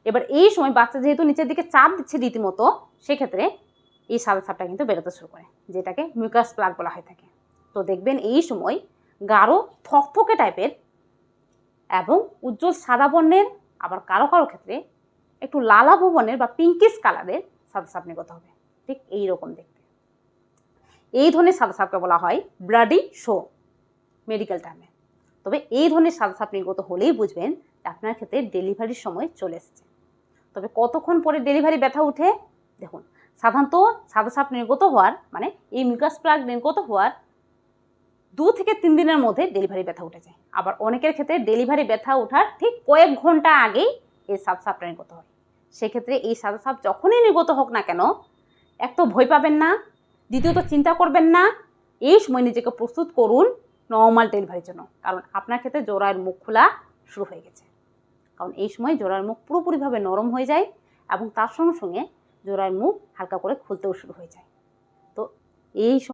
এবার এই সময় বাচ্চা যেহেতু নিচের দিকে চাপ দিচ্ছে রীতিমতো, সেক্ষেত্রে এই সাদা সাপটা কিন্তু বেরোতে শুরু করে, যেটাকে মিউকাস প্লাগ বলা হয়ে থাকে। তো দেখবেন এই সময় গাঢ় থকথকে টাইপের এবং উজ্জ্বল সাদা বর্ণের, আবার কারো কারো ক্ষেত্রে একটু লালাভ বর্ণের বা পিঙ্কিশ কালারের সাদা সাপ নির্গত হবে, ঠিক এই রকম দেখতে। এই ধরনের সাদা সাপকে বলা হয় ব্লাডি শো মেডিকেল টার্মে। তবে এই ধরনের সাদা সাপ নির্গত হলেই বুঝবেন আপনার ক্ষেত্রে ডেলিভারির সময় চলে এসেছে। তবে কতক্ষণ পরে ডেলিভারি ব্যথা উঠে? দেখুন, সাধারণত সাদা সাপ নির্গত হওয়ার মানে এই মিউকাস প্লাগ নির্গত হওয়ার 2 থেকে 3 দিনের মধ্যে ডেলিভারি ব্যথা উঠে যায়। আবার অনেকের ক্ষেত্রে ডেলিভারি ব্যথা ওঠার ঠিক কয়েক ঘন্টা আগেই এই সাপটা নির্গত হয়। সেক্ষেত্রে এই সাদা সাপ যখনই নির্গত হোক না কেন, এক তো ভয় পাবেন না, দ্বিতীয়ত চিন্তা করবেন না, এই সময় নিজেকে প্রস্তুত করুন নর্মাল ডেলিভারির জন্য। কারণ আপনার ক্ষেত্রে জরায়ুর মুখ খোলা শুরু হয়ে গেছে। কারণ এই সময় জরায়ুর মুখ পুরোপুরিভাবে নরম হয়ে যায় এবং তার সঙ্গে সঙ্গে জরায়ুর মুখ হালকা করে খুলতেও শুরু হয়ে যায়। তো এই